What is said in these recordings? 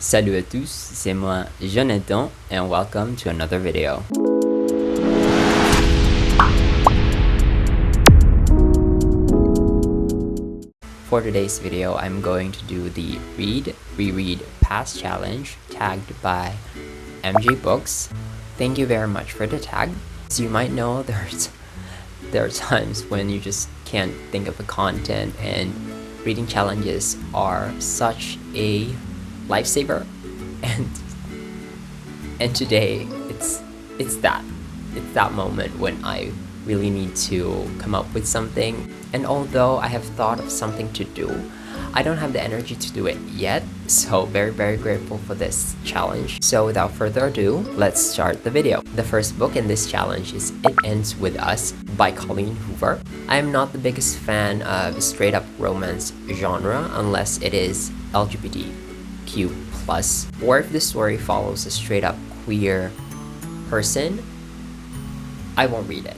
Salut à tous, c'est moi Jonathan and welcome to another video. For today's video, I'm going to do the Reread Pass Challenge tagged by MJ Books. Thank you very much for the tag. As you might know, there are times when you just can't think of the content, and reading challenges are such a lifesaver, and today it's that moment when I really need to come up with something. And although I have thought of something to do, I don't have the energy to do it yet, so very grateful for this challenge. So without further ado, let's start the video. The first book in this challenge is It Ends With Us by Colleen Hoover. I am not the biggest fan of straight up romance genre unless it is LGBTQ+, or if the story follows a straight up queer person, I won't read it.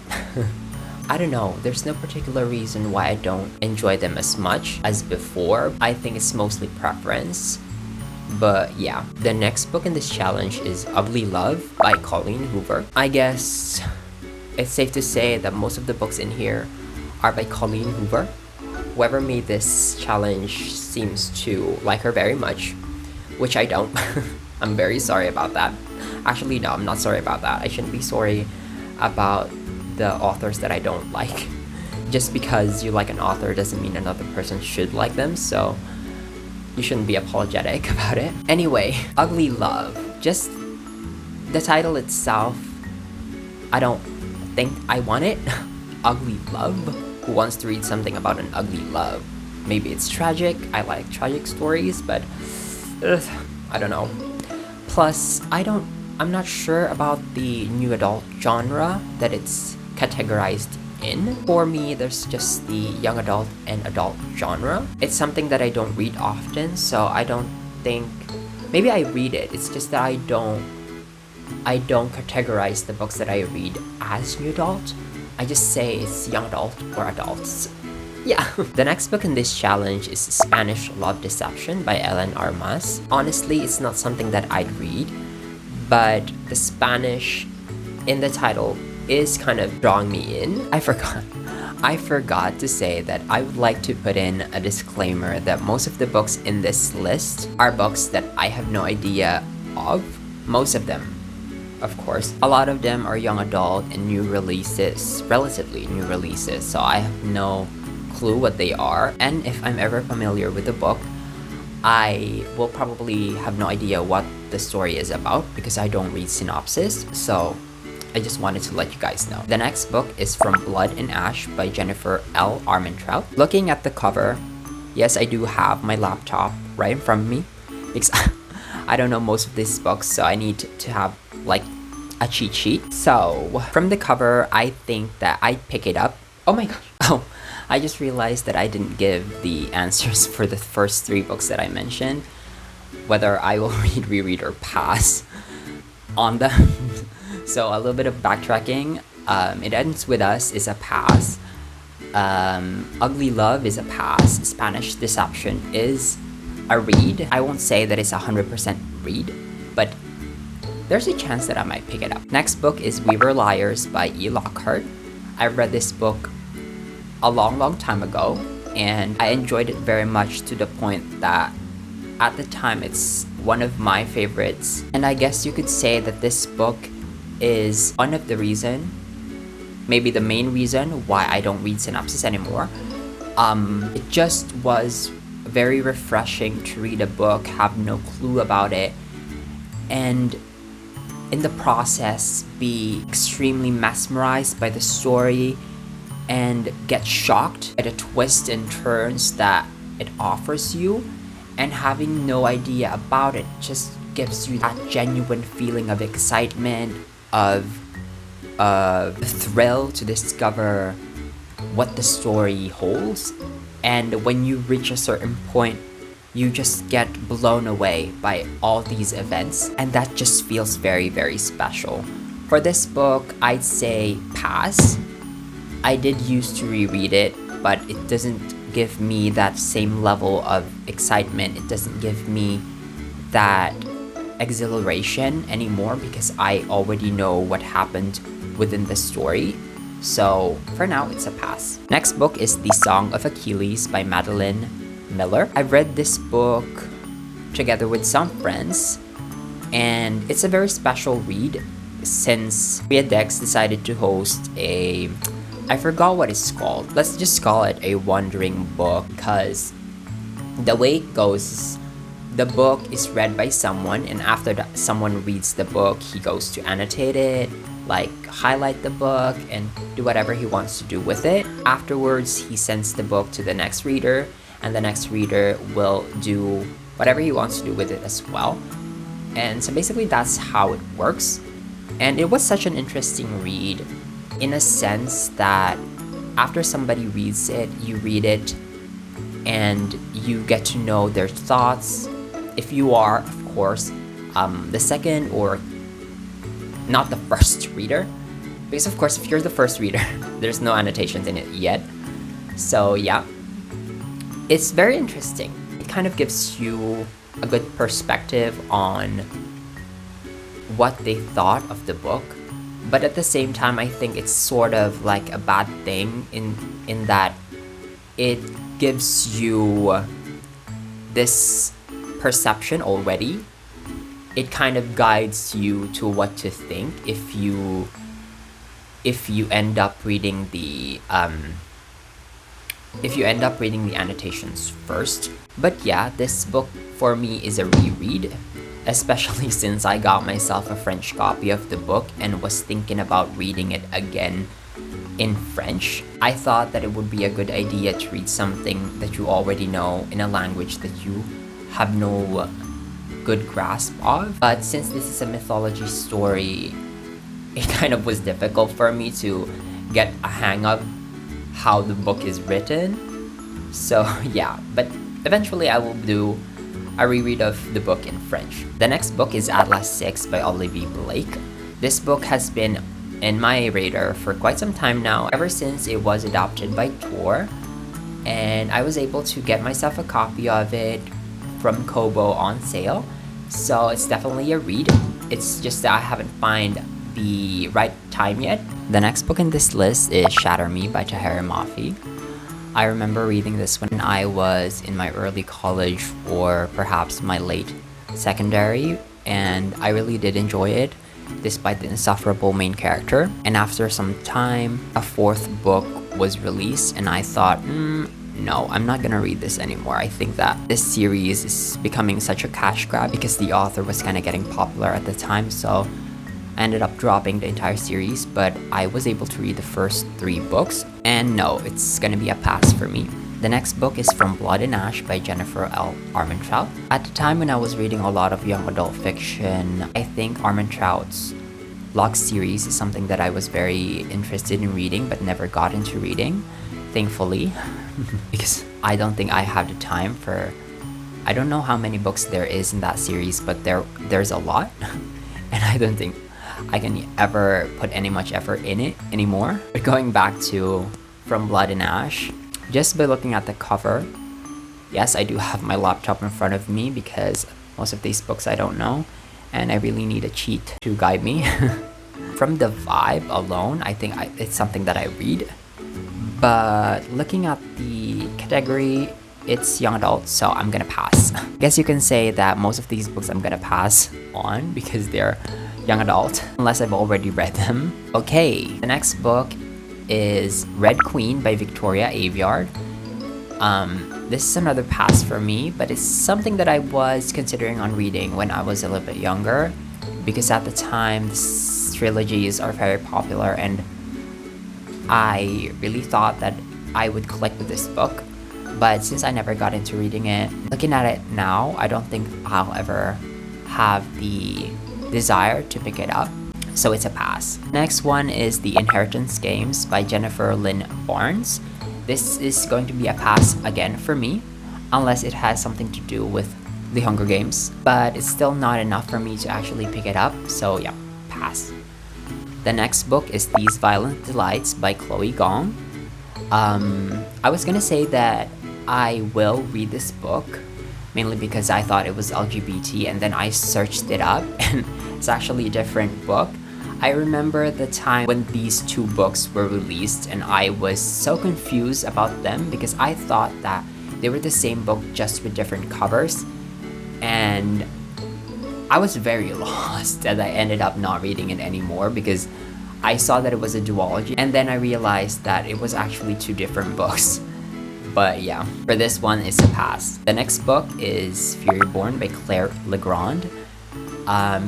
I don't know, there's no particular reason why I don't enjoy them as much as before. I think it's mostly preference. But yeah, the next book in this challenge is Ugly Love by Colleen Hoover. I guess it's safe to say that most of the books in here are by Colleen Hoover. Whoever made this challenge seems to like her very much, which I don't. I'm very sorry about that. Actually, no, I'm not sorry about that. I shouldn't be sorry about the authors that I don't like. Just because you like an author doesn't mean another person should like them, so you shouldn't be apologetic about it. Anyway, Ugly Love. Just the title itself, I don't think I want it. Ugly Love? Who wants to read something about an ugly love? Maybe it's tragic. I like tragic stories, but I don't know. Plus, I'm not sure about the new adult genre that it's categorized in. For me, there's just the young adult and adult genre. It's something that I don't read often, so I don't think, maybe I read it, it's just that I don't categorize the books that I read as new adult. I just say it's young adult or adults. Yeah. The next book in this challenge is Spanish Love Deception by Ellen Armas. Honestly, it's not something that I'd read, but the Spanish in the title is kind of drawing me in. I forgot to say that I would like to put in a disclaimer that most of the books in this list are books that I have no idea of. Most of them, of course. A lot of them are young adult and new releases, relatively new releases, so I have no clue what they are. And if I'm ever familiar with the book, I will probably have no idea what the story is about because I don't read synopsis, so I just wanted to let you guys know. The next book is From Blood and Ash by Jennifer L. Armentrout. Looking at the cover, yes, I do have my laptop right in front of me because I don't know most of these books, so I need to have like a cheat sheet. So from the cover, I think that I'd pick it up. Oh my gosh. Oh, I just realized that I didn't give the answers for the first 3 books that I mentioned, whether I will reread or pass on them. So a little bit of backtracking. It Ends With Us is a pass. Ugly Love is a pass. Spanish Deception is a read. I won't say that it's 100% read, but there's a chance that I might pick it up. Next book is We Were Liars by E. Lockhart. I read this book a long time ago, and I enjoyed it very much to the point that at the time it's one of my favorites. And I guess you could say that this book is one of the reason, maybe the main reason, why I don't read synopsis anymore. It just was very refreshing to read a book, have no clue about it, and in the process be extremely mesmerized by the story and get shocked by the twists and turns that it offers you, and having no idea about it just gives you that genuine feeling of excitement, of thrill to discover what the story holds. And when you reach a certain point, you just get blown away by all these events, and that just feels very special. For this book, I'd say pass. I did used to reread it, but it doesn't give me that same level of excitement. It doesn't give me that exhilaration anymore because I already know what happened within the story. So for now, it's a pass. Next book is The Song of Achilles by Madeline Miller. I've read this book together with some friends, and it's a very special read since Reread decided to host a, I forgot what it's called. Let's just call it a wandering book, because the way it goes, the book is read by someone, and after someone reads the book, he goes to annotate it, like highlight the book, and do whatever he wants to do with it. Afterwards, he sends the book to the next reader, and the next reader will do whatever he wants to do with it as well. And so basically that's how it works. And it was such an interesting read in a sense that after somebody reads it, you read it and you get to know their thoughts. If you are, of course, the second or not the first reader, because of course if you're the first reader, there's no annotations in it yet. So yeah, it's very interesting. It kind of gives you a good perspective on what they thought of the book, but at the same time I think it's sort of like a bad thing in that it gives you this perception already. It kind of guides you to what to think if you end up reading the annotations first. But yeah, this book for me is a reread, especially since I got myself a French copy of the book and was thinking about reading it again in French. I thought that it would be a good idea to read something that you already know in a language that you have no good grasp of. But since this is a mythology story, it kind of was difficult for me to get a hang of how the book is written. So yeah, but eventually I will do a reread of the book in French. The next book is Atlas 6 by Olivia Blake. This book has been in my radar for quite some time now, ever since it was adapted by Tor, and I was able to get myself a copy of it from Kobo on sale. So it's definitely a read. It's just that I haven't found the right time yet. The next book in this list is Shatter Me by Tahereh Mafi. I remember reading this when I was in my early college or perhaps my late secondary, and I really did enjoy it despite the insufferable main character. And after some time, a fourth book was released, and I thought, no, I'm not gonna read this anymore. I think that this series is becoming such a cash grab because the author was kind of getting popular at the time, so I ended up dropping the entire series. But I was able to read the first 3 books, and no, it's gonna be a pass for me. The next book is From Blood and Ash by Jennifer L. Armentrout. At the time when I was reading a lot of young adult fiction, I think Armentrout's Locke series is something that I was very interested in reading but never got into reading, thankfully, because I don't think I have the time for, I don't know how many books there is in that series, but there's a lot, and I don't think I can ever put any much effort in it anymore. But going back to From Blood and Ash, just by looking at the cover, yes, I do have my laptop in front of me because most of these books I don't know, and I really need a cheat to guide me. From the vibe alone, I think it's something that I read. But looking at the category, it's young adult, so I'm gonna pass. I guess you can say that most of these books I'm gonna pass on because they're young adult, unless I've already read them. Okay, the next book is Red Queen by Victoria Aveyard. This is another pass for me, but it's something that I was considering on reading when I was a little bit younger, because at the time these trilogies are very popular and I really thought that I would click with this book. But since I never got into reading it, looking at it now, I don't think I'll ever have the desire to pick it up, so it's a pass. Next one is The Inheritance Games by Jennifer Lynn Barnes. This is going to be a pass again for me, unless it has something to do with The Hunger Games, but it's still not enough for me to actually pick it up, so yeah, pass. The next book is These Violent Delights by Chloe Gong. I was gonna say that I will read this book, mainly because I thought it was LGBT, and then I searched it up and it's actually a different book. I remember the time when these two books were released and I was so confused about them because I thought that they were the same book just with different covers, and I was very lost and I ended up not reading it anymore because I saw that it was a duology, and then I realized that it was actually two different books. But yeah, for this one, it's a pass. The next book is Fury Born by Claire Legrand.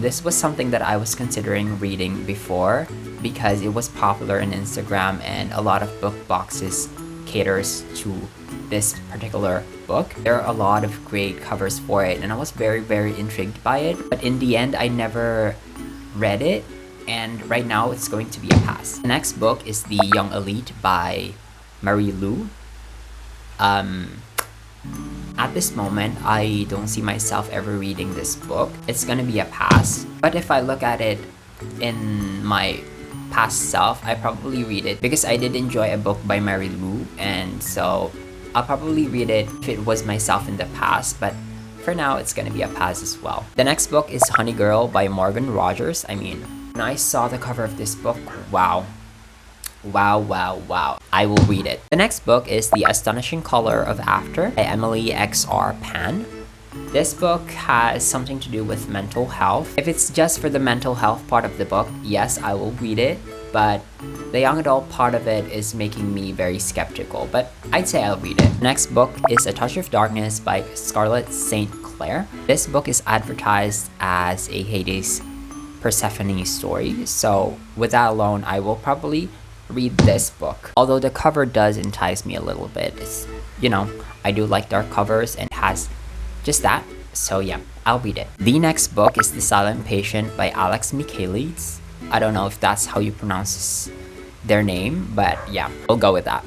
This was something that I was considering reading before because it was popular on Instagram and a lot of book boxes caters to this particular book. There are a lot of great covers for it and I was very, very intrigued by it. But in the end, I never read it, and right now it's going to be a pass. The next book is The Young Elite by Marie Lu. At this moment, I don't see myself ever reading this book. It's gonna be a pass. But if I look at it in my past self, I probably read it because I did enjoy a book by Mary Lou, and so I'll probably read it if it was myself in the past, but for now, it's gonna be a pass as well. The next book is Honey Girl by Morgan Rogers. I mean, when I saw the cover of this book, wow. I will read it. The next book is The Astonishing Color of After by Emily X.R. Pan. This book has something to do with mental health. If it's just for the mental health part of the book, yes, I will read it, but the young adult part of it is making me very skeptical, but I'd say I'll read it. The next book is A Touch of Darkness by Scarlett St. Clair. This book is advertised as a Hades Persephone story, so with that alone, I will probably read this book. Although the cover does entice me a little bit. It's, you know, I do like dark covers and it has just that. So yeah, I'll read it. The next book is The Silent Patient by Alex Michaelides. I don't know if that's how you pronounce their name, but yeah, we'll go with that.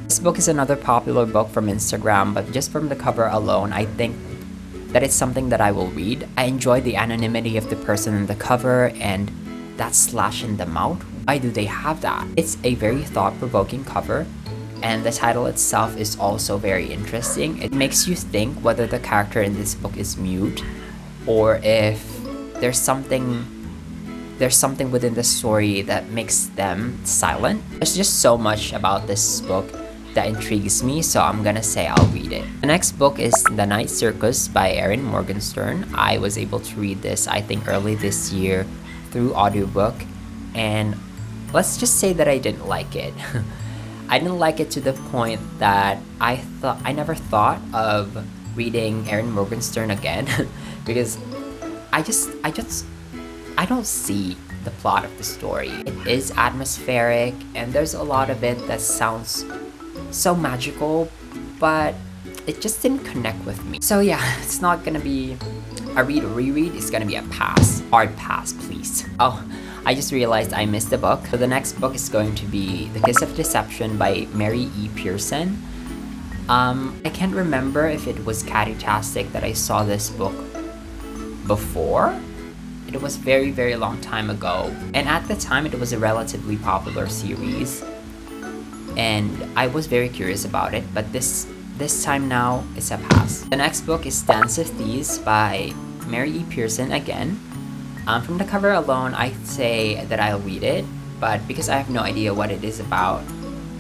This book is another popular book from Instagram, but just from the cover alone, I think that it's something that I will read. I enjoy the anonymity of the person in the cover and that slash in the mouth. Why do they have that? It's a very thought-provoking cover, and the title itself is also very interesting. It makes you think whether the character in this book is mute or if there's something within the story that makes them silent. There's just so much about this book that intrigues me, so I'm gonna say I'll read it. The next book is The Night Circus by Erin Morgenstern. I was able to read this, I think, early this year through audiobook, and let's just say that I didn't like it. I didn't like it to the point that I never thought of reading Erin Morgenstern again because I don't see the plot of the story. It is atmospheric and there's a lot of it that sounds so magical, but it just didn't connect with me. So yeah, it's not gonna be a read or reread, it's gonna be a pass. Hard pass, please. Oh, I just realized I missed the book. So the next book is going to be The Kiss of Deception by Mary E. Pearson. I can't remember if it was Catty-tastic that I saw this book before. It was very, very long time ago. And at the time, it was a relatively popular series. And I was very curious about it, but this time now, it's a pass. The next book is Dance of Thieves by Mary E. Pearson again. From the cover alone, I'd say that I'll read it, but because I have no idea what it is about,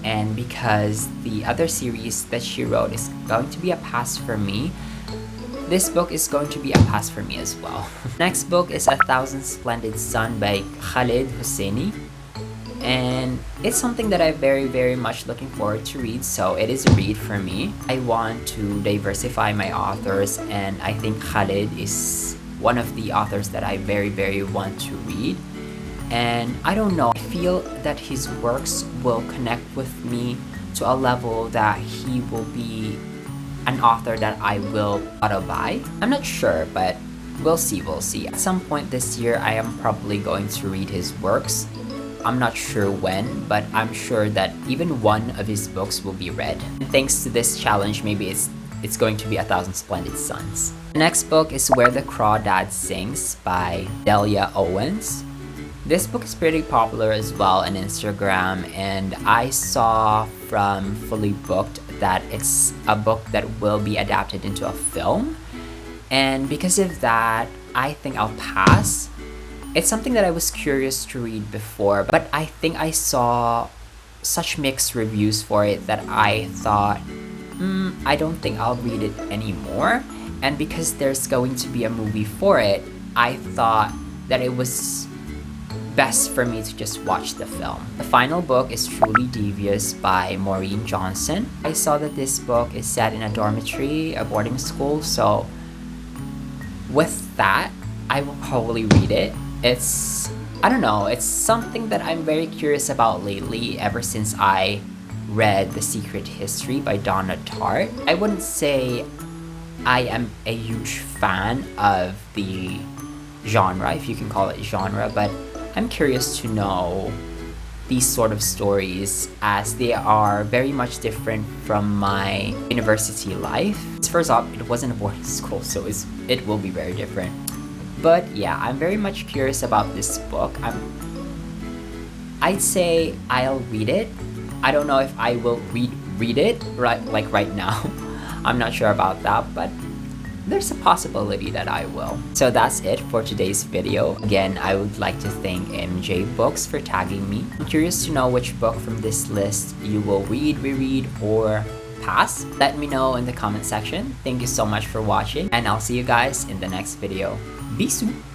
and because the other series that she wrote is going to be a pass for me, this book is going to be a pass for me as well. Next book is A Thousand Splendid Sun by Khaled Hosseini, and it's something that I'm very, very much looking forward to read, so it is a read for me. I want to diversify my authors, and I think Khaled is one of the authors that I very, very want to read. And I don't know, I feel that his works will connect with me to a level that he will be an author that I will auto-buy. I'm not sure, but we'll see. At some point this year, I am probably going to read his works. I'm not sure when, but I'm sure that even one of his books will be read. And thanks to this challenge, maybe it's going to be A Thousand Splendid Suns. The next book is Where the Crawdad Sings by Delia Owens. This book is pretty popular as well on Instagram, and I saw from Fully Booked that it's a book that will be adapted into a film. And because of that, I think I'll pass. It's something that I was curious to read before, but I think I saw such mixed reviews for it that I thought, I don't think I'll read it anymore. And because there's going to be a movie for it, I thought that it was best for me to just watch the film. The final book is Truly Devious by Maureen Johnson. I saw that this book is set in a dormitory, a boarding school, so with that, I will probably read it. I don't know, it's something that I'm very curious about lately ever since I read The Secret History by Donna Tartt. I wouldn't say I am a huge fan of the genre, if you can call it genre, but I'm curious to know these sort of stories as they are very much different from my university life. First off, it wasn't a boarding school, so it will be very different. But yeah, I'm very much curious about this book. I'd say I'll read it. I don't know if I will read it right now. I'm not sure about that, but there's a possibility that I will. So that's it for today's video. Again, I would like to thank MJ Books for tagging me. I'm curious to know which book from this list you will read, reread, or pass. Let me know in the comment section. Thank you so much for watching, and I'll see you guys in the next video. Bisous!